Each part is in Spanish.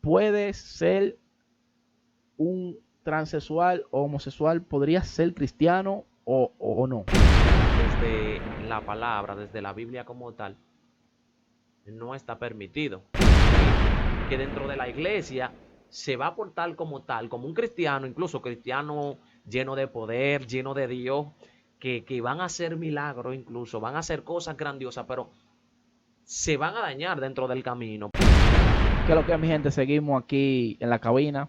¿Puede ser un transexual o homosexual, podría ser cristiano o no? Desde la palabra, desde la Biblia como tal, no está permitido. Que dentro de la iglesia se va a portar como tal, como un cristiano, incluso cristiano lleno de poder, lleno de Dios, que van a hacer milagros, incluso van a hacer cosas grandiosas, pero se van a dañar dentro del camino. ¿Qué es lo que, mi gente? Seguimos aquí en la cabina.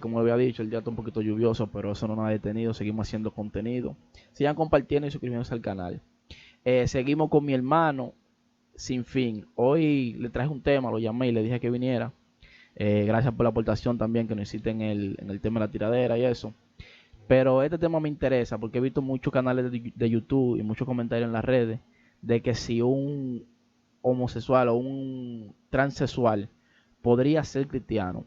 Como lo había dicho, el día está un poquito lluvioso, pero eso no nos ha detenido. Seguimos haciendo contenido. Sigan compartiendo y suscribiéndose al canal. Seguimos con mi hermano Sin Fin. Hoy le traje un tema, lo llamé y le dije que viniera. Gracias por la aportación también que nos hiciste en el tema de la tiradera y eso. Pero este tema me interesa porque he visto muchos canales de YouTube y muchos comentarios en las redes de que si un homosexual o un transexual podría ser cristiano.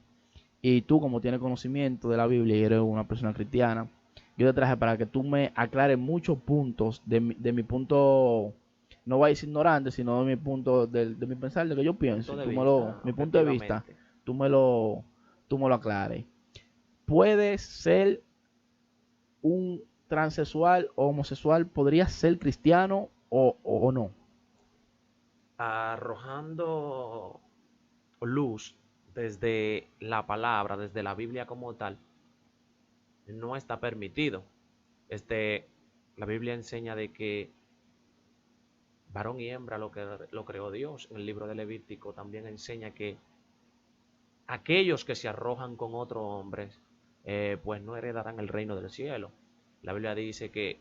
Y tú, como tienes conocimiento de la Biblia y eres una persona cristiana, yo te traje para que tú me aclares muchos puntos de mi punto, no voy a decir ignorante, sino de mi punto, de mi pensar, de que yo pienso, Punto y de tú vista, mi punto de vista, objetivamente. tú me lo, tú me lo aclares. ¿Puede ser un transexual o homosexual, podría ser cristiano o no? Arrojando luz desde la palabra, desde la Biblia como tal, no está permitido. Este, la Biblia enseña de que varón y hembra lo creó Dios. En el libro de Levítico también enseña que aquellos que se arrojan con otros hombres, pues no heredarán el reino del cielo. La Biblia dice que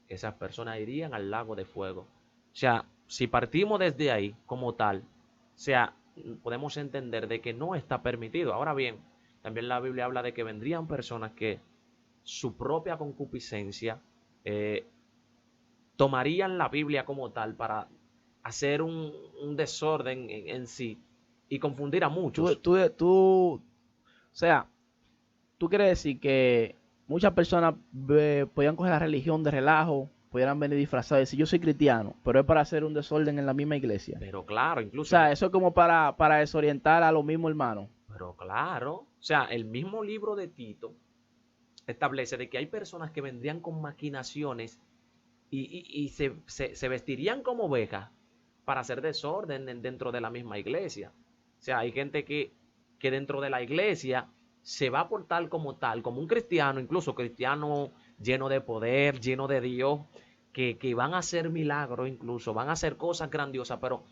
esas personas irían al lago de fuego. O sea, si partimos desde ahí como tal, o sea, podemos entender de que no está permitido. Ahora bien, también la Biblia habla de que vendrían personas que su propia concupiscencia eh, tomarían la Biblia como tal para hacer un desorden en sí y confundir a Tú, muchos. tú, tú, o sea, tú quieres decir que muchas personas podían coger la religión de relajo, pudieran venir disfrazados y decir yo soy cristiano, pero es para hacer un desorden en la misma iglesia. Pero claro, O incluso, sea, eso es como para desorientar a los mismos hermanos. pero claro, o sea, el mismo libro de Tito establece de que hay personas que vendrían con maquinaciones y se vestirían como ovejas para hacer desorden dentro de la misma iglesia. O sea, hay gente que dentro de la iglesia se va a portar como tal, como un cristiano, incluso cristiano lleno de poder, lleno de Dios, que van a hacer milagros incluso, van a hacer cosas grandiosas, pero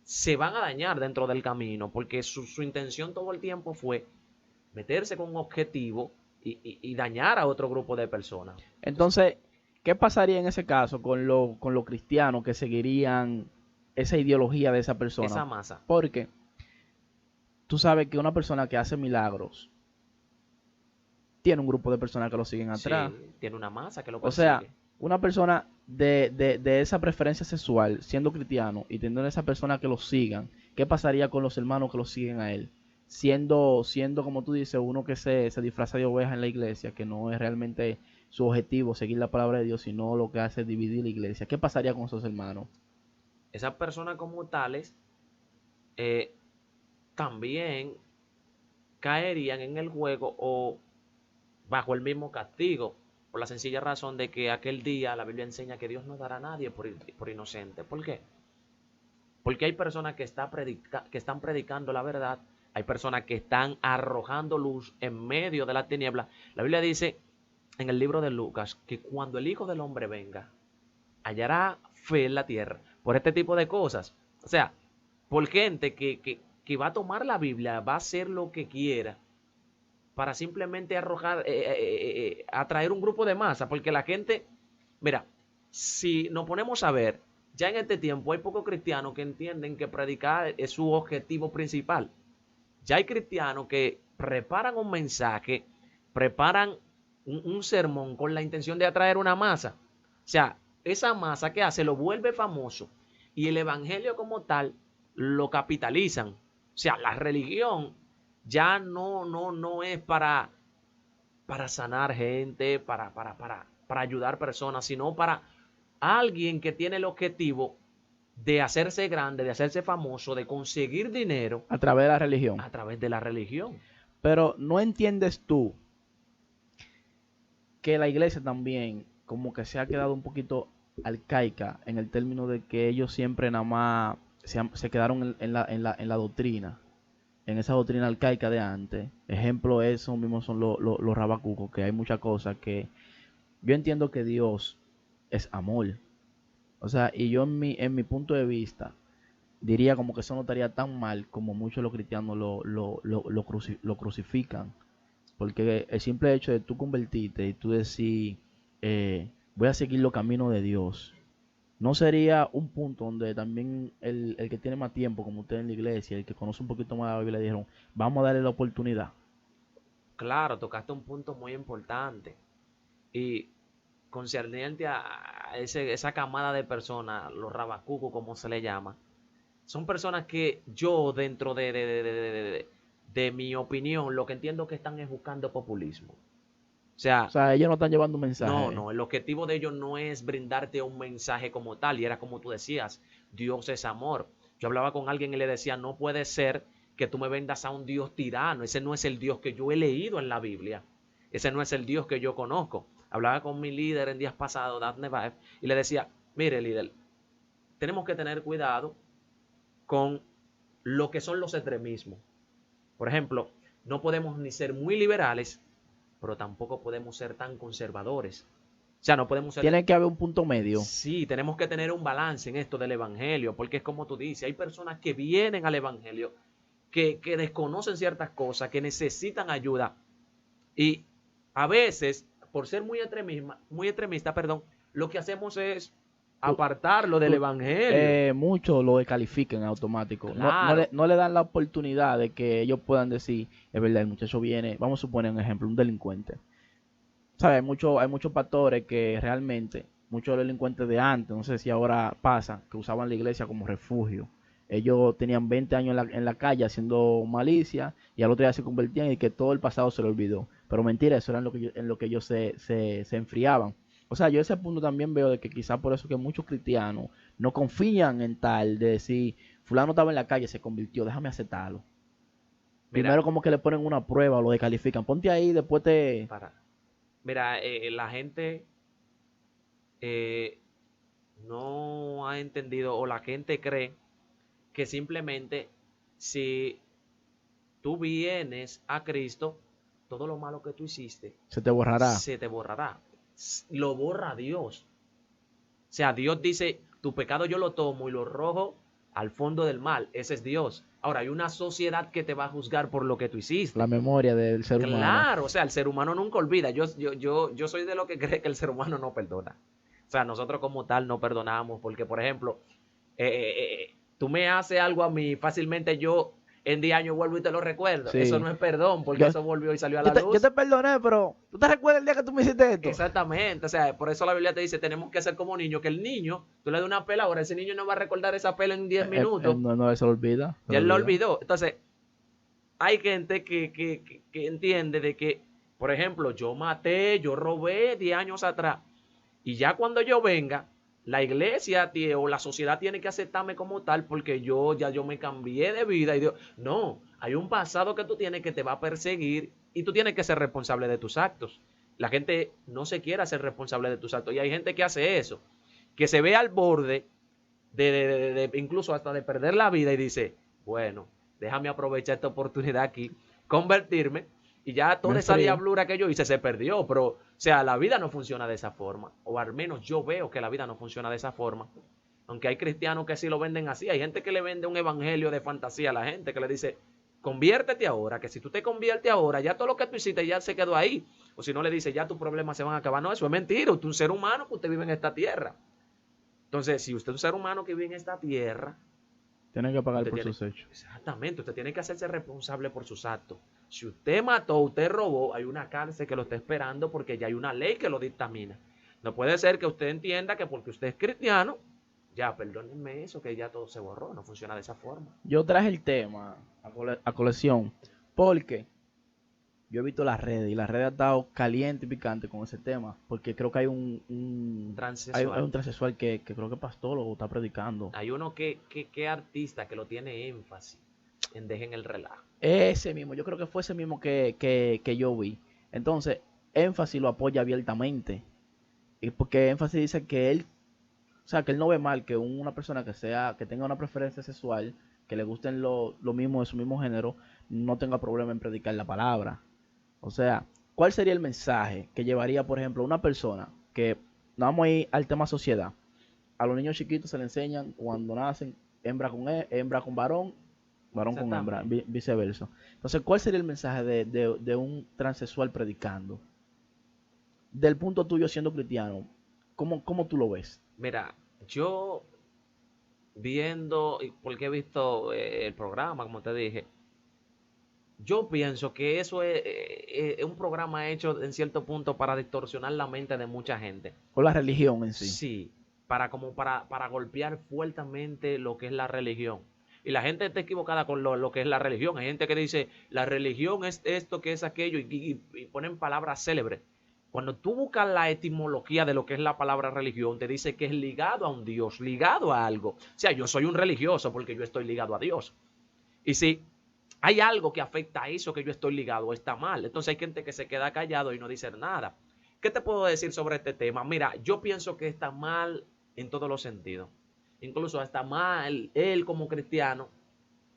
se van a dañar dentro del camino, porque su intención todo el tiempo fue meterse con un objetivo y dañar a otro grupo de personas. Entonces, Entonces, ¿qué pasaría en ese caso con los cristianos que seguirían esa ideología de esa persona? esa masa, Porque tú sabes que una persona que hace milagros tiene un grupo de personas que lo siguen atrás. sí, tiene una masa que lo O sea, persigue. una persona de esa preferencia sexual, siendo cristiano y teniendo esa persona que lo sigan, ¿qué pasaría con los hermanos que lo siguen a él? Siendo como tú dices, uno que se disfraza de oveja en la iglesia, que no es realmente su objetivo seguir la palabra de Dios, sino lo que hace es dividir la iglesia. ¿Qué pasaría con esos hermanos? Esas personas como tales eh, también caerían en el juego o bajo el mismo castigo, por la sencilla razón de que aquel día la Biblia enseña que Dios no dará a nadie por inocente. ¿Por qué? Porque hay personas que están predicando la verdad, hay personas que están arrojando luz en medio de la tiniebla. La Biblia dice en el libro de Lucas que cuando el Hijo del Hombre venga, hallará fe en la tierra por este tipo de cosas. O sea, por gente que va a tomar la Biblia, va a hacer lo que quiera para simplemente arrojar, atraer un grupo de masa, porque la gente, mira, si nos ponemos a ver, ya en este tiempo hay pocos cristianos que entienden que predicar es su objetivo principal. Ya hay cristianos que preparan un mensaje, preparan un sermón con la intención de atraer una masa. O sea, esa masa que hace lo vuelve famoso y el evangelio como tal lo capitalizan. O sea, la religión ya no es para sanar gente, para ayudar personas, sino para alguien que tiene el objetivo de hacerse grande, de hacerse famoso, de conseguir dinero A través de la religión. a través de la religión. Pero no entiendes tú que la iglesia también como que se ha quedado un poquito arcaica en el término de que ellos siempre nada más se quedaron en la doctrina, en esa doctrina arcaica de antes. Ejemplo, eso mismo son los rabacucos, que hay muchas cosas que yo entiendo que Dios es amor. O sea, y yo en mi punto de vista diría como que eso no estaría tan mal como muchos de los cristianos lo crucifican. Porque el simple hecho de tú convertirte y tú decir, voy a seguir los caminos de Dios, no sería un punto donde también el que tiene más tiempo, como usted en la iglesia, el que conoce un poquito más de la Biblia, dijeron, vamos a darle la oportunidad. Claro, tocaste un punto muy importante. Y concerniente a esa camada de personas, los rabacucos, como se le llama, son personas que yo, dentro de mi opinión, lo que entiendo que están es buscando populismo. O O sea, sea, ellos no están llevando un no, mensaje. no, el objetivo de ellos no es brindarte un mensaje como tal, y era como tú decías, Dios es amor. Yo hablaba con alguien y le decía, no puede ser que tú me vendas a un Dios tirano, ese no es el Dios que yo he leído en la Biblia, ese no es el Dios que yo conozco. Hablaba con mi líder en días pasados, Daphne Baez, y le decía, mire líder, tenemos que tener cuidado con lo que son los extremismos. Por ejemplo, no podemos ni ser muy liberales, pero tampoco podemos ser tan conservadores. O sea, no podemos ser... Tiene que haber un punto medio. Sí, tenemos que tener un balance en esto del evangelio, porque es como tú dices, hay personas que vienen al evangelio, que desconocen ciertas cosas, que necesitan ayuda, y a veces, por ser muy extremista, perdón, lo que hacemos es Tú, apartarlo del tú, evangelio. muchos lo descalifican en automático. No, no, Claro, no le dan la oportunidad de que ellos puedan decir, es verdad, el muchacho viene, vamos a suponer un ejemplo, un delincuente. ¿Sabes? Hay muchos pastores que realmente, muchos delincuentes de antes, no sé si ahora pasa, que usaban la iglesia como refugio. Ellos tenían 20 años en la calle haciendo malicia y al otro día se convertían y que todo el pasado se le olvidó. Pero mentira, eso era en lo que ellos se enfriaban. O sea, yo ese punto también veo de que quizás por eso que muchos cristianos no confían en tal de decir, fulano estaba en la calle, se convirtió, déjame aceptarlo. mira, Primero como que le ponen una prueba o lo descalifican. Ponte ahí, después te... para, mira, la gente eh, no ha entendido o la gente cree que simplemente si tú vienes a Cristo, todo lo malo que tú hiciste se te borrará. se te borrará. Lo borra Dios. O sea, Dios dice, tu pecado yo lo tomo y lo arrojo al fondo del mal. Ese es Dios. Ahora, hay una sociedad que te va a juzgar por lo que tú La hiciste. memoria del ser humano. Claro, o sea, el ser humano nunca olvida. Yo soy de lo que cree que el ser humano no perdona. O sea, nosotros como tal no perdonamos porque, por ejemplo, tú me haces algo a mí, fácilmente yo en 10 años vuelvo y te lo recuerdo. Eso Sí. no es perdón porque Yo, eso volvió y salió a yo, la te, yo luz. te perdoné, pero ¿tú te recuerdas el día que tú me hiciste esto? Exactamente, o sea, por eso la Biblia te dice, tenemos que ser como niños, que el niño, tú le das una pela, ahora ese niño no va a recordar esa pela en 10 minutos, No, se lo olvida. Se ya lo él lo olvida. olvidó. Entonces, hay gente que entiende de que, por ejemplo, yo maté, yo robé 10 años atrás, y ya cuando yo venga, la iglesia o la sociedad tiene que aceptarme como tal porque yo me cambié de vida. Y Dios, no, hay un pasado que tú tienes que te va a perseguir y tú tienes que ser responsable de tus actos. La gente no se quiere hacer responsable de tus actos y hay gente que hace eso, que se ve al borde incluso hasta de perder la vida y dice, bueno, déjame aprovechar esta oportunidad aquí, convertirme y ya Me toda esa enfrío. diablura que yo hice se perdió, pero, o sea, la vida no funciona de esa forma, o al menos yo veo que la vida no funciona de esa forma, aunque hay cristianos que sí lo venden así, hay gente que le vende un evangelio de fantasía a la gente, que le dice, conviértete ahora, que si tú te conviertes ahora, ya todo lo que tú hiciste ya se quedó ahí, o si no le dice, ya tus problemas se van a acabar, no, eso es mentira, usted es un ser humano que usted vive en esta tierra. Entonces, si usted es un ser humano que vive en esta tierra, Tienen que pagar usted por tiene, sus hechos. exactamente, usted tiene que hacerse responsable por sus actos. Si usted mató, usted robó, hay una cárcel que lo está esperando porque ya hay una ley que lo dictamina. No puede ser que usted entienda que porque usted es cristiano, ya, perdónenme eso, que ya todo se borró, no funciona de esa forma. Yo traje el tema a colección porque yo he visto las redes y las redes han estado caliente y picante con ese tema, porque creo que hay hay un transexual que creo que es pastólogo, está predicando. Hay uno que artista que lo tiene énfasis en dejen el relajo. Ese mismo, yo creo que fue ese mismo que yo vi. Entonces, Énfasis lo apoya abiertamente. Y porque Énfasis dice que él, o sea, que él no ve mal que una persona que tenga una preferencia sexual, que le gusten lo mismo de su mismo género, no tenga problema en predicar la palabra. O sea, ¿cuál sería el mensaje que llevaría, por ejemplo, una persona que, no vamos a ir al tema sociedad, a los niños chiquitos se le enseñan cuando nacen hembra con varón, varón con hembra, Exactamente. viceversa? Entonces, ¿cuál sería el mensaje de un transexual predicando? Del punto tuyo siendo cristiano, ¿cómo tú lo ves? Mira, yo viendo, y porque he visto el programa, como te dije, yo pienso que eso es un programa hecho en cierto punto para distorsionar la mente de mucha gente. O la religión en sí. Sí, para golpear fuertemente lo que es la religión. Y la gente está equivocada con lo que es la religión. Hay gente que dice, la religión es esto, que es aquello, y ponen palabras célebres. Cuando tú buscas la etimología de lo que es la palabra religión, te dice que es ligado a un Dios, ligado a algo. O sea, yo soy un religioso porque yo estoy ligado a Dios. Y si hay algo que afecta a eso que yo estoy ligado, está mal. Entonces hay gente que se queda callado y no dice nada. ¿Qué te puedo decir sobre este tema? Mira, yo pienso que está mal en todos los sentidos. Incluso está mal él como cristiano,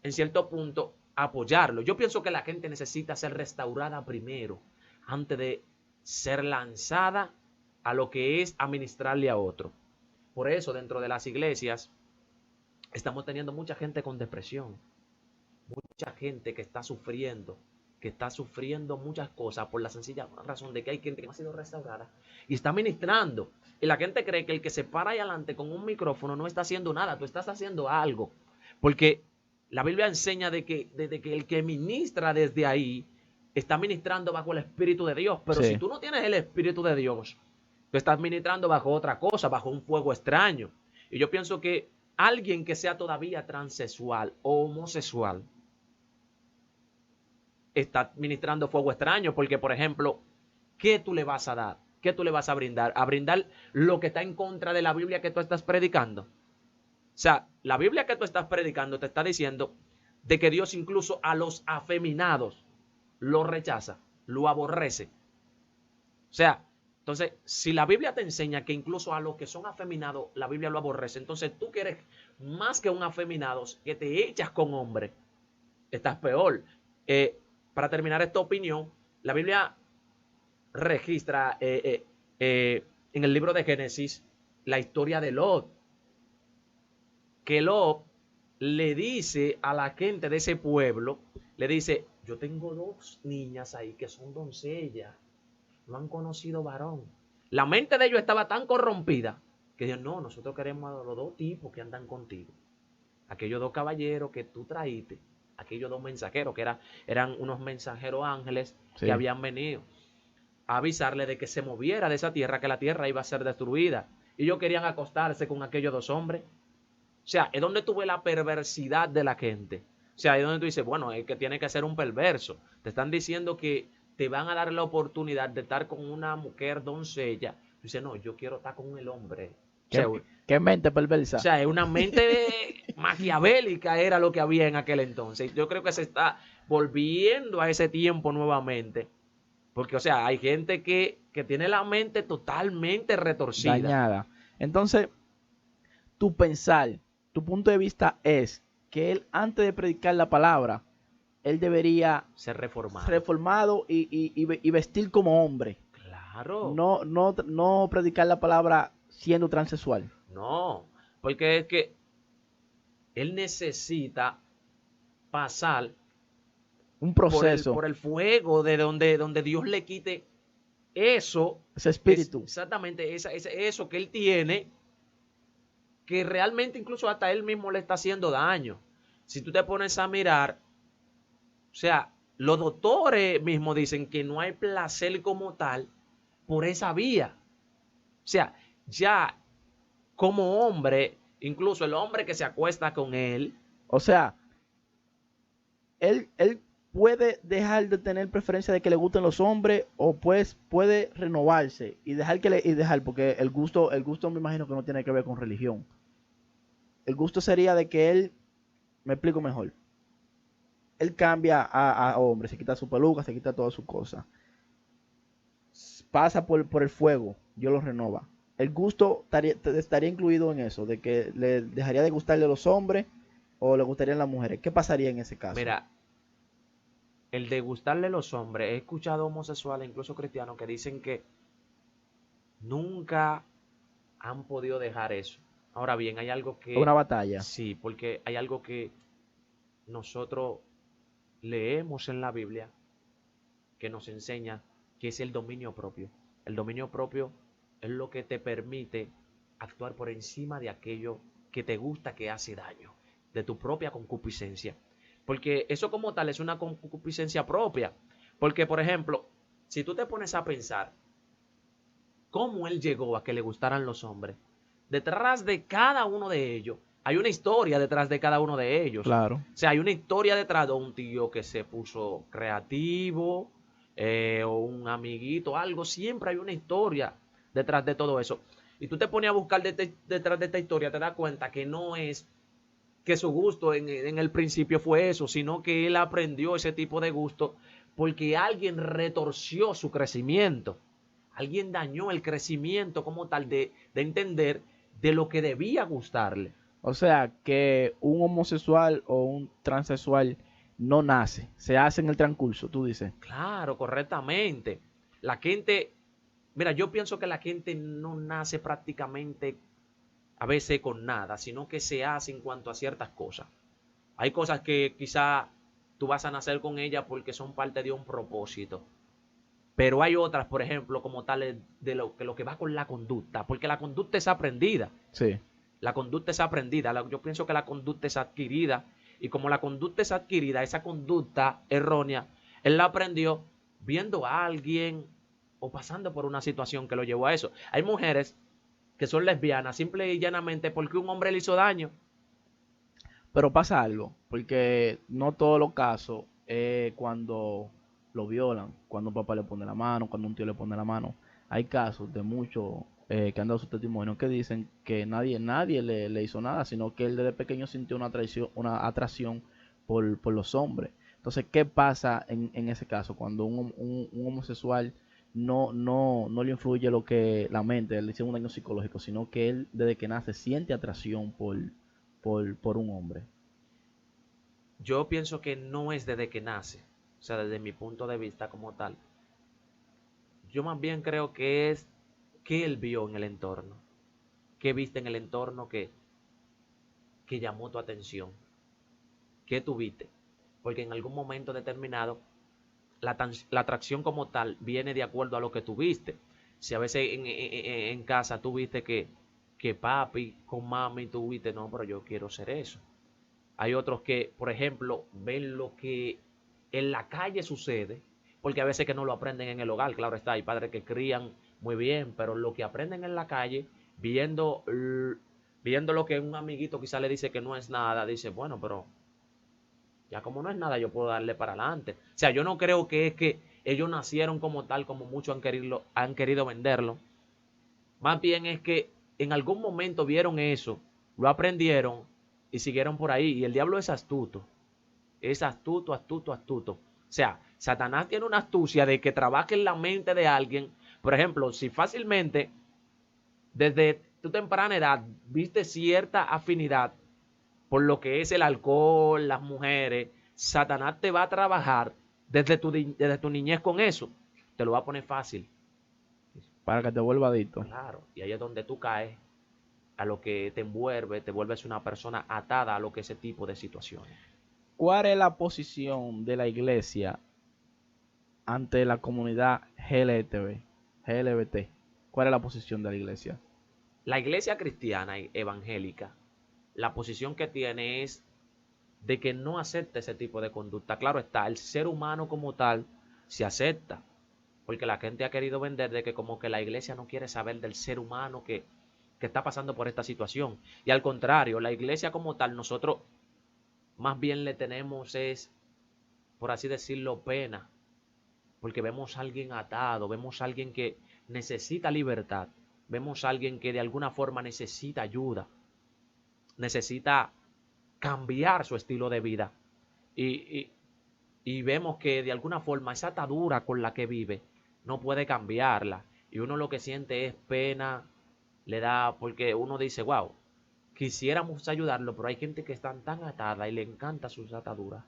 en cierto punto, apoyarlo. Yo pienso que la gente necesita ser restaurada primero, antes de ser lanzada a lo que es administrarle a otro. Por eso, dentro de las iglesias, estamos teniendo mucha gente con depresión, mucha gente que está sufriendo muchas cosas por la sencilla razón de que hay gente que no ha sido restaurada y está ministrando. Y la gente cree que el que se para ahí adelante con un micrófono no está haciendo nada, tú estás haciendo algo. Porque la Biblia enseña de que el que ministra desde ahí está ministrando bajo el Espíritu de Dios. Pero si Sí. tú no tienes el Espíritu de Dios, tú estás ministrando bajo otra cosa, bajo un fuego extraño. Y yo pienso que alguien que sea todavía transexual o homosexual está administrando fuego extraño, porque por ejemplo, ¿qué tú le vas a dar? ¿Qué tú le vas a brindar? A brindar lo que está en contra de la Biblia que tú estás predicando. O sea, la Biblia que tú estás predicando te está diciendo de que Dios incluso a los afeminados lo rechaza, lo aborrece. O sea, entonces, si la Biblia te enseña que incluso a los que son afeminados la Biblia lo aborrece, entonces tú que eres más que un afeminado, que te echas con hombre, estás peor. Para terminar esta opinión, la Biblia registra en el libro de Génesis la historia de Lot, que Lot le dice a la gente de ese pueblo, le dice, yo tengo dos niñas ahí que son doncellas, no han conocido varón. La mente de ellos estaba tan corrompida que dijeron, no, nosotros queremos a los dos tipos que andan contigo. Aquellos dos caballeros que tú traíste, aquellos dos mensajeros que eran unos mensajeros ángeles que Sí. habían venido a avisarle de que se moviera de esa tierra, que la tierra iba a ser destruida. Y ellos querían acostarse con aquellos dos hombres. O sea, es donde tuve la perversidad de la gente. O sea, es donde tú dices, bueno, es que tiene que ser un perverso. Te están diciendo que te van a dar la oportunidad de estar con una mujer doncella. Tú dices, no, yo quiero estar con el hombre. ¿Qué, qué mente O perversa? sea, es una mente maquiavélica era lo que había en aquel entonces. Yo creo que se está volviendo a ese tiempo nuevamente. Porque, o sea, hay gente que tiene la mente totalmente retorcida. Dañada. Entonces, tu pensar, tu punto de vista es que él, antes de predicar la palabra, él debería Ser ser reformado. reformado y vestir como hombre. Claro. No predicar la palabra siendo transexual. No. Porque es que él necesita pasar Un proceso, por el fuego de donde Dios le quite eso. ese espíritu. Exactamente, eso que él tiene, que realmente incluso hasta él mismo le está haciendo daño. Si tú te pones a mirar, o sea, los doctores mismos dicen que no hay placer como tal por esa vía. O sea, ya como hombre, incluso el hombre que se acuesta con él, O sea, él puede dejar de tener preferencia de que le gusten los hombres o pues puede renovarse y dejar porque el gusto me imagino que no tiene que ver con religión. El gusto sería de que él, me explico mejor, él cambia a hombre, se quita su peluca, se quita todas sus cosas, pasa por el fuego, Dios lo renova. El gusto estaría incluido en eso, de que le dejaría de gustarle a los hombres o le gustarían las mujeres. ¿Qué pasaría en ese caso? Mira, el de gustarle a los hombres, he escuchado homosexuales, incluso cristianos, que dicen que nunca han podido dejar eso. Ahora bien, hay algo Es una que, batalla. sí, porque hay algo que nosotros leemos en la Biblia que nos enseña que es el dominio propio. El dominio propio es lo que te permite actuar por encima de aquello que te gusta, que hace daño, de tu propia concupiscencia. Porque eso como tal es una concupiscencia propia. Porque, por ejemplo, si tú te pones a pensar cómo él llegó a que le gustaran los hombres, detrás de cada uno de ellos hay una historia detrás de cada uno de ellos. Claro. O sea, hay una historia detrás de un tío que se puso creativo, o un amiguito, algo. Siempre hay una historia detrás de todo eso. Y tú te pones a buscar detrás de esta historia, te das cuenta que no es que su gusto en el principio fue eso, sino que él aprendió ese tipo de gusto porque alguien retorció su crecimiento. Alguien dañó el crecimiento como tal de entender de lo que debía gustarle. O sea, que un homosexual o un transexual no nace, se hace en el transcurso, tú dices. Claro, correctamente. La gente, mira, yo pienso que la gente no nace prácticamente a veces con nada, sino que se hace en cuanto a ciertas cosas. Hay cosas que quizá tú vas a nacer con ellas porque son parte de un propósito. Pero hay otras, por ejemplo, como tales de lo que va con la conducta, porque la conducta es aprendida. Sí. La conducta es aprendida. Yo pienso que la conducta es adquirida. Y como la conducta es adquirida, esa conducta errónea, él la aprendió viendo a alguien o pasando por una situación que lo llevó a eso. Hay mujeres que son lesbianas simple y llanamente porque un hombre le hizo daño. Pero pasa algo, porque no todos los casos cuando lo violan, cuando un papá le pone la mano, cuando un tío le pone la mano. Hay casos de muchos que han dado su testimonio que dicen que nadie le hizo nada, sino que él desde pequeño sintió una atracción por los hombres. Entonces, ¿qué pasa en ese caso cuando un homosexual no le influye lo que la mente, le hicieron un daño psicológico, sino que él desde que nace siente atracción por un hombre? Yo pienso que no es desde que nace, o sea, desde mi punto de vista como tal. Yo más bien creo que es que él vio en el entorno, que viste en el entorno que llamó tu atención, que tuviste. Porque en algún momento determinado la atracción como tal viene de acuerdo a lo que tuviste. Si a veces en casa tú viste que papi con mami tú viste, no, pero yo quiero ser eso. Hay otros que, por ejemplo, ven lo que en la calle sucede, porque a veces que no lo aprenden en el hogar, claro está, hay padres que crían muy bien, pero lo que aprenden en la calle, viendo lo que un amiguito quizá le dice que no es nada, dice, bueno, pero ya como no es nada, yo puedo darle para adelante. O sea, yo no creo que es que ellos nacieron como tal, como muchos han querido venderlo. Más bien es que en algún momento vieron eso, lo aprendieron y siguieron por ahí. Y el diablo es astuto. Es astuto, astuto, astuto. O sea, Satanás tiene una astucia de que trabaje en la mente de alguien. Por ejemplo, si fácilmente desde tu temprana edad viste cierta afinidad por lo que es el alcohol, las mujeres, Satanás te va a trabajar desde tu niñez con eso. Te lo va a poner fácil. Para que te vuelva adicto. Claro. Y ahí es donde tú caes a lo que te envuelve, te vuelves una persona atada a lo que es ese tipo de situaciones. ¿Cuál es la posición de la iglesia ante la comunidad LGBT? ¿Cuál es la posición de la iglesia? La iglesia cristiana y evangélica, la posición que tiene es de que no acepta ese tipo de conducta. Claro está, el ser humano como tal se acepta, porque la gente ha querido vender de que como que la iglesia no quiere saber del ser humano que está pasando por esta situación. Y al contrario, la iglesia como tal, nosotros más bien le tenemos es por así decirlo, pena, porque vemos a alguien atado, vemos a alguien que necesita libertad, vemos a alguien que de alguna forma necesita ayuda, necesita cambiar su estilo de vida y, y, y vemos que de alguna forma esa atadura con la que vive no puede cambiarla y uno lo que siente es pena, le da, porque uno dice, wow, quisiéramos ayudarlo, pero hay gente que está tan atada y le encanta sus ataduras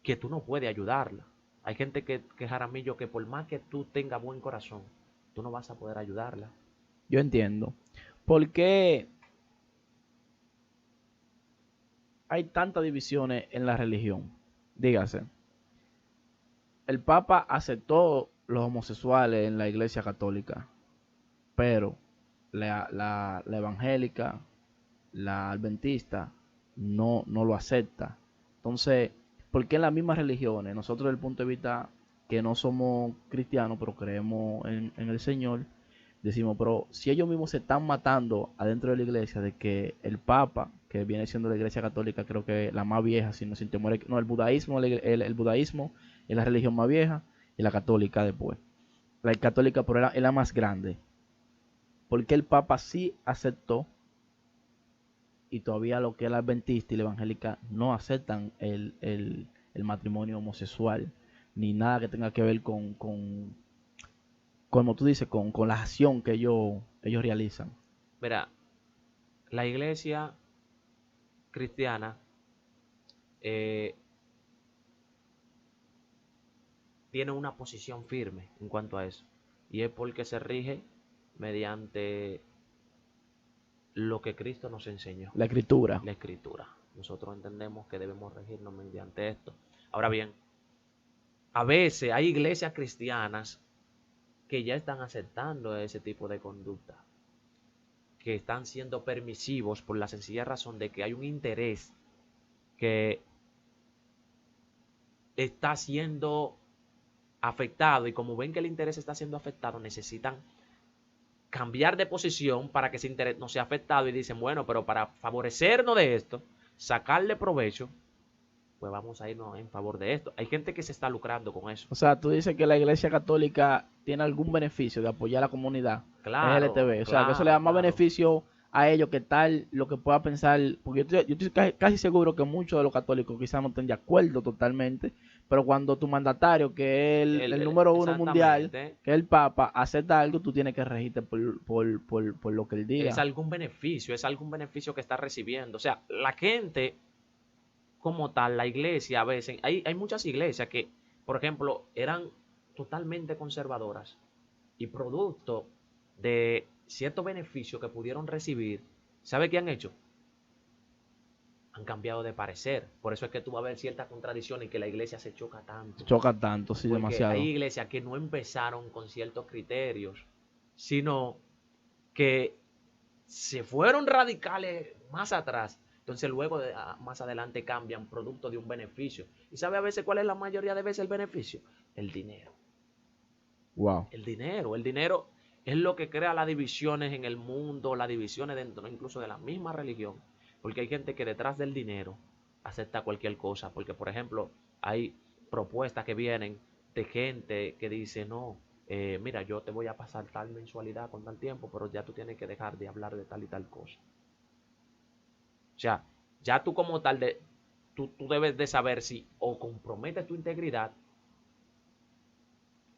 que tú no puedes ayudarla. Hay gente que Jaramillo, que por más que tú tengas buen corazón, tú no vas a poder ayudarla. Yo entiendo. ¿Por qué hay tantas divisiones en la religión? Dígase, el Papa aceptó los homosexuales en la Iglesia Católica, pero la evangélica, la adventista, no lo acepta. Entonces, ¿por qué en las mismas religiones, nosotros desde el punto de vista que no somos cristianos, pero creemos en el Señor, decimos, pero si ellos mismos se están matando adentro de la iglesia, de que el Papa, que viene siendo la iglesia católica, creo que la más vieja, si no sin temor, no, el budaísmo, el budaísmo es la religión más vieja y la católica después. La católica pero es la más grande. Porque el Papa sí aceptó y todavía lo que es la adventista y la evangélica no aceptan el matrimonio homosexual ni nada que tenga que ver como tú dices, con la acción que ellos realizan. Mira, la iglesia cristiana eh, tiene una posición firme en cuanto a eso. Y es porque se rige mediante lo que Cristo nos enseñó, La escritura. la escritura. Nosotros entendemos que debemos regirnos mediante esto. Ahora bien, a veces hay iglesias cristianas que ya están aceptando ese tipo de conducta, que están siendo permisivos por la sencilla razón de que hay un interés que está siendo afectado y como ven que el interés está siendo afectado, necesitan cambiar de posición para que ese interés no sea afectado y dicen, bueno, pero para favorecernos de esto, sacarle provecho, pues vamos a irnos en favor de esto. Hay gente que se está lucrando con eso. O sea, tú dices que la iglesia católica tiene algún beneficio de apoyar a la comunidad Claro, LGTB. O sea, que eso le claro, da más claro. beneficio a ellos que tal lo que pueda pensar. Porque yo estoy casi seguro que muchos de los católicos quizás no estén de acuerdo totalmente. Pero cuando tu mandatario, que es el número uno mundial, Exactamente. que es el Papa, acepta algo, tú tienes que regirte por lo que él Es diga. algún beneficio que está recibiendo. O sea, la gente como tal, la iglesia a veces, hay muchas iglesias que, por ejemplo, eran totalmente conservadoras y producto de ciertos beneficios que pudieron recibir, ¿sabe qué han hecho? Han cambiado de parecer. Por eso es que tú vas a ver ciertas contradicciones y que la iglesia se choca tanto. Choca tanto, sí, Porque hay demasiado. iglesias que no empezaron con ciertos criterios, sino que se fueron radicales más atrás. Entonces luego más adelante cambian producto de un beneficio. ¿Y sabe a veces cuál es la mayoría de veces el beneficio? El dinero. Wow. El dinero es lo que crea las divisiones en el mundo, las divisiones dentro incluso de la misma religión. Porque hay gente que detrás del dinero acepta cualquier cosa. Porque, por ejemplo, hay propuestas que vienen de gente que dice, no, mira, yo te voy a pasar tal mensualidad con tal tiempo, pero ya tú tienes que dejar de hablar de tal y tal cosa. O sea, ya tú como tal, tú debes de saber si o comprometes tu integridad.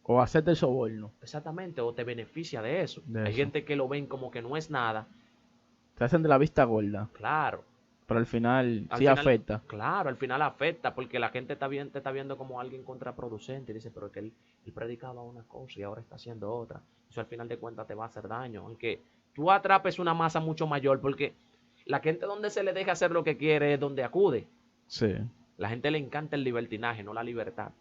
O acepta el soborno Exactamente, o te beneficia de eso. de Hay eso. gente que lo ven como que no es nada. Se hacen de la vista gorda, Claro, pero al final al sí final, afecta. claro, al final afecta porque la gente te está viendo como alguien contraproducente y dice, pero es que él predicaba una cosa y ahora está haciendo otra. Eso al final de cuentas te va a hacer daño. Aunque tú atrapes una masa mucho mayor porque la gente donde se le deja hacer lo que quiere es donde acude. Sí. La gente le encanta el libertinaje, no la libertad.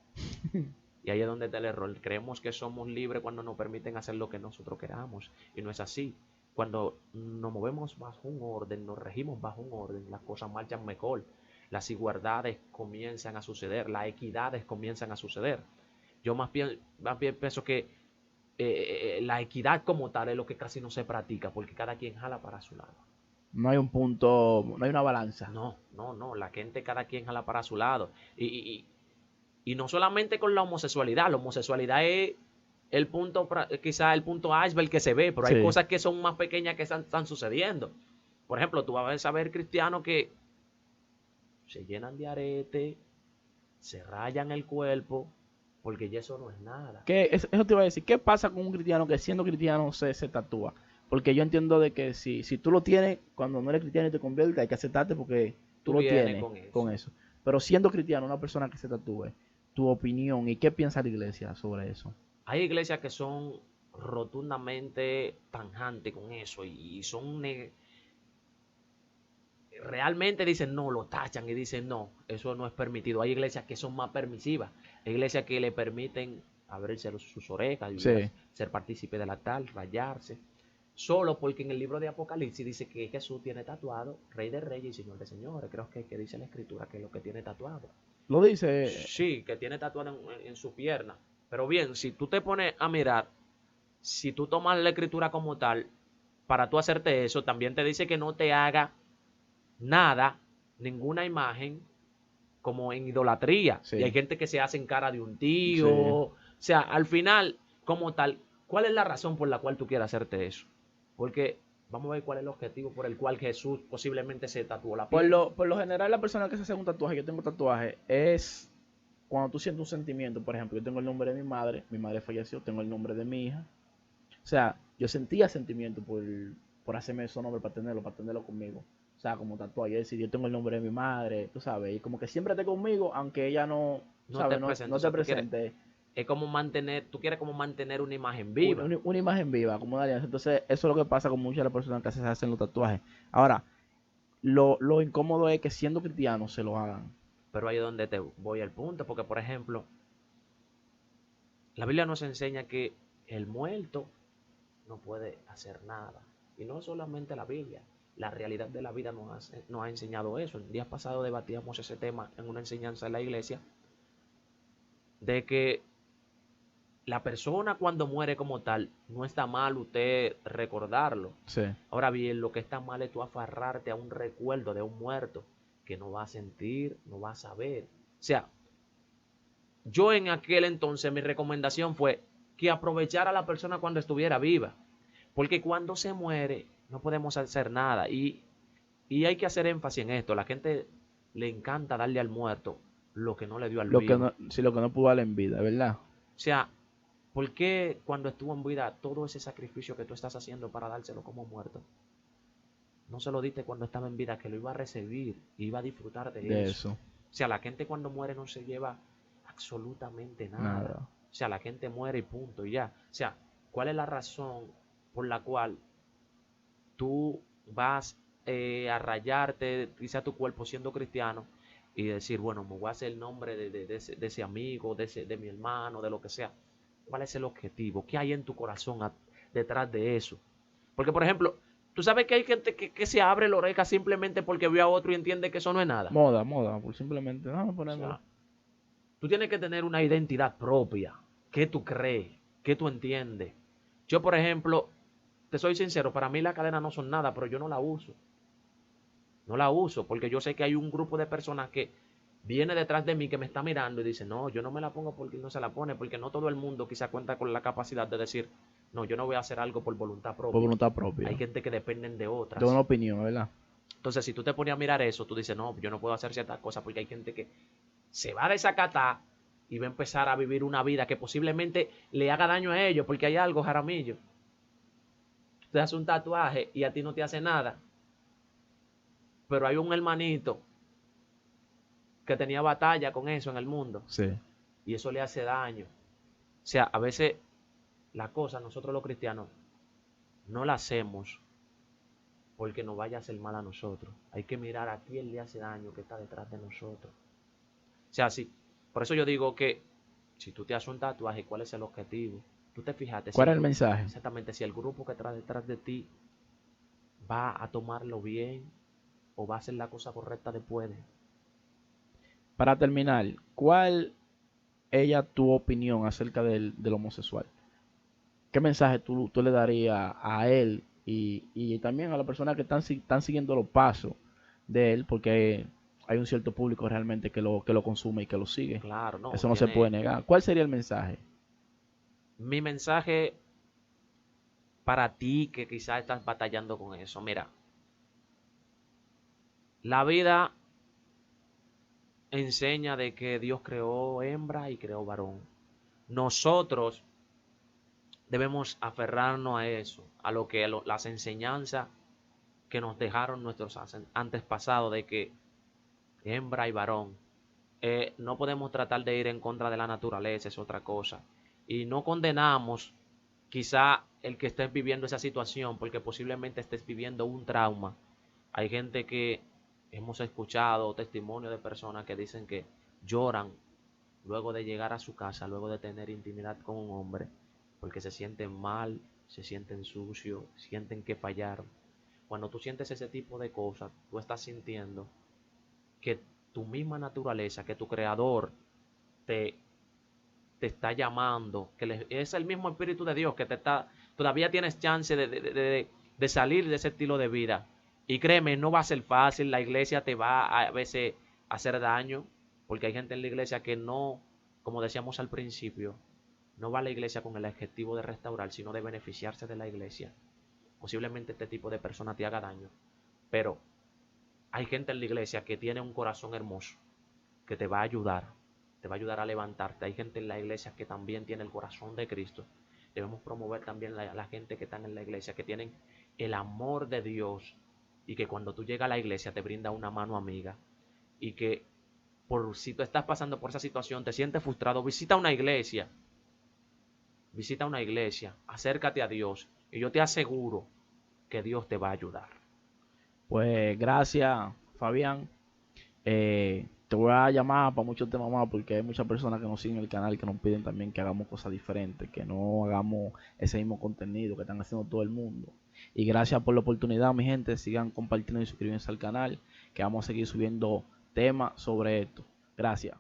Y ahí es donde está el error. Creemos que somos libres cuando nos permiten hacer lo que nosotros queramos. Y no es así. Cuando nos movemos bajo un orden, nos regimos bajo un orden, las cosas marchan mejor. Las igualdades comienzan a suceder, las equidades comienzan a suceder. Yo más bien pienso que la equidad como tal es lo que casi no se practica, porque cada quien jala para su lado. No hay un punto, no hay una balanza. No, la gente cada quien jala para su lado. Y Y no solamente con la homosexualidad es el punto, quizá el punto iceberg que se ve, pero hay Sí. cosas que son más pequeñas que están sucediendo. Por ejemplo, tú vas a ver cristianos que se llenan de arete, se rayan el cuerpo, porque ya eso no es nada. Eso te iba a decir, ¿qué pasa con un cristiano que siendo cristiano se tatúa? Porque yo entiendo de que si tú lo tienes, cuando no eres cristiano y te conviertes, hay que aceptarte porque tú Tú lo vienes tienes con con eso. eso. Pero siendo cristiano, una persona que se tatúe, tu opinión y qué piensa la iglesia sobre eso. Hay iglesias que son rotundamente tajantes con eso y son realmente dicen no, lo tachan y dicen no, eso no es permitido. Hay iglesias que son más permisivas, hay iglesias que le permiten abrirse sus orejas y Sí, ser partícipe de la tal, rayarse, solo porque en el libro de Apocalipsis dice que Jesús tiene tatuado Rey de Reyes y Señor de Señores. Creo que dice la escritura que es lo que tiene tatuado. lo dice, Sí, que tiene tatuado en su pierna. Pero bien, si tú te pones a mirar, si tú tomas la escritura como tal, para tú hacerte eso, también te dice que no te haga nada, ninguna imagen, como en idolatría. Y hay sí, gente que se hace en cara de un tío. sí. O sea, al final, como tal, ¿cuál es la razón por la cual tú quieres hacerte eso? Porque vamos a ver cuál es el objetivo por el cual Jesús posiblemente se tatuó la pierna. Por lo general, la persona que se hace un tatuaje, yo tengo tatuaje, es cuando tú sientes un sentimiento. Por ejemplo, yo tengo el nombre de mi madre falleció, tengo el nombre de mi hija. O sea, yo sentía sentimiento por hacerme esos nombres para tenerlo conmigo. O sea, como tatuaje, es decir, yo tengo el nombre de mi madre, tú sabes, y como que siempre esté conmigo, aunque ella no, No te ¿sabes? No, presento. no O te sea, tú quieres, presente es como mantener, tú quieres como mantener una imagen viva. una imagen viva, como una alianza. Entonces, eso es lo que pasa con muchas de las personas que se hacen los tatuajes. Ahora, lo incómodo es que siendo cristianos se lo hagan. Pero ahí es donde te voy al punto, porque por ejemplo, la Biblia nos enseña que el muerto no puede hacer nada. Y no solamente la Biblia, la realidad de la vida nos ha enseñado eso. El día pasado debatíamos ese tema en una enseñanza en la iglesia, de que la persona cuando muere como tal, no está mal usted recordarlo. Sí, Ahora bien, lo que está mal es tú aferrarte a un recuerdo de un muerto que no va a sentir, no va a saber. O sea, yo en aquel entonces mi recomendación fue que aprovechara a la persona cuando estuviera viva. Porque cuando se muere no podemos hacer nada. Y hay que hacer énfasis en esto. La gente le encanta darle al muerto lo que no le dio al lo que vivo. no, sí, lo que no pudo dar en vida, ¿verdad? O sea, ¿por qué cuando estuvo en vida todo ese sacrificio que tú estás haciendo para dárselo como muerto? No se lo diste cuando estaba en vida, que lo iba a recibir y iba a disfrutar de De eso. eso, O sea, la gente cuando muere no se lleva absolutamente nada. nada. O sea, la gente muere y punto, y ya. O sea, ¿cuál es la razón por la cual tú vas a rayarte quizá tu cuerpo siendo cristiano y decir, bueno, me voy a hacer el nombre de ese amigo, de mi hermano, de lo que sea? ¿Cuál es el objetivo? ¿Qué hay en tu corazón detrás de eso? Porque, por ejemplo, tú sabes que hay gente que se abre la oreja simplemente porque vio a otro y entiende que eso no es nada. Moda, por simplemente, vamos a O ponérmelo. sea, tú tienes que tener una identidad propia. ¿Qué tú crees? ¿Qué tú entiendes? Yo, por ejemplo, te soy sincero, para mí las cadenas no son nada, pero yo no la uso. No la uso porque yo sé que hay un grupo de personas que viene detrás de mí que me está mirando y dice, no, yo no me la pongo porque no se la pone, porque no todo el mundo quizá cuenta con la capacidad de decir, no, yo no voy a hacer algo por voluntad Por propia. voluntad Hay propia. gente que dependen de De una otras. opinión, ¿verdad? Entonces, si tú te pones a mirar eso, tú dices, no, yo no puedo hacer ciertas cosas porque hay gente que se va a desacatar y va a empezar a vivir una vida que posiblemente le haga daño a ellos, porque hay algo, Jaramillo. Te hace un tatuaje y a ti no te hace nada, pero hay un hermanito que tenía batalla con eso en el mundo Sí. y eso le hace daño. O sea, a veces la cosa, nosotros los cristianos, no la hacemos porque nos vaya a hacer mal a nosotros. Hay que mirar a quién le hace daño que está detrás de nosotros. O sea, sí. Por eso yo digo que si tú te haces un tatuaje, ¿cuál es el objetivo? Tú te fijaste si ¿Cuál es el mensaje? exactamente si el grupo que está detrás de ti va a tomarlo bien o va a hacer la cosa correcta después. Para terminar, ¿cuál ella tu opinión acerca del homosexual? ¿Qué mensaje tú le darías a él y también a las personas que están siguiendo los pasos de él? Porque hay un cierto público realmente que lo consume y que lo sigue. Claro, no, Eso no se puede negar. ¿Cuál sería el mensaje? mi mensaje para ti que quizás estás batallando con eso. Mira, la vida enseña de que Dios creó hembra y creó varón. Nosotros debemos aferrarnos a eso, a lo que las enseñanzas que nos dejaron nuestros antepasados de que hembra y varón. No podemos tratar de ir en contra de la naturaleza, es otra cosa. Y no condenamos quizá el que estés viviendo esa situación, porque posiblemente estés viviendo un trauma. Hay gente que hemos escuchado testimonios de personas que dicen que lloran luego de llegar a su casa, luego de tener intimidad con un hombre, porque se sienten mal, se sienten sucios, sienten que fallaron. Cuando tú sientes ese tipo de cosas, tú estás sintiendo que tu misma naturaleza, que tu creador te, te está llamando, que es el mismo Espíritu de Dios que te está, todavía tienes chance de salir de ese estilo de vida. Y créeme, no va a ser fácil, la iglesia te va a veces a hacer daño, porque hay gente en la iglesia que no, como decíamos al principio, no va a la iglesia con el objetivo de restaurar, sino de beneficiarse de la iglesia. Posiblemente este tipo de persona te haga daño, pero hay gente en la iglesia que tiene un corazón hermoso, que te va a ayudar a levantarte. Hay gente en la iglesia que también tiene el corazón de Cristo. Debemos promover también la gente que están en la iglesia, que tienen el amor de Dios y que cuando tú llegas a la iglesia te brinda una mano amiga y que por si tú estás pasando por esa situación, te sientes frustrado, visita una iglesia, acércate a Dios y yo te aseguro que Dios te va a ayudar. Pues gracias, Fabián. Te voy a llamar para muchos temas más porque hay muchas personas que nos siguen el canal que nos piden también que hagamos cosas diferentes, que no hagamos ese mismo contenido que están haciendo todo el mundo. Y gracias por la oportunidad, mi gente. Sigan compartiendo y suscribiéndose al canal, que vamos a seguir subiendo temas sobre esto. Gracias.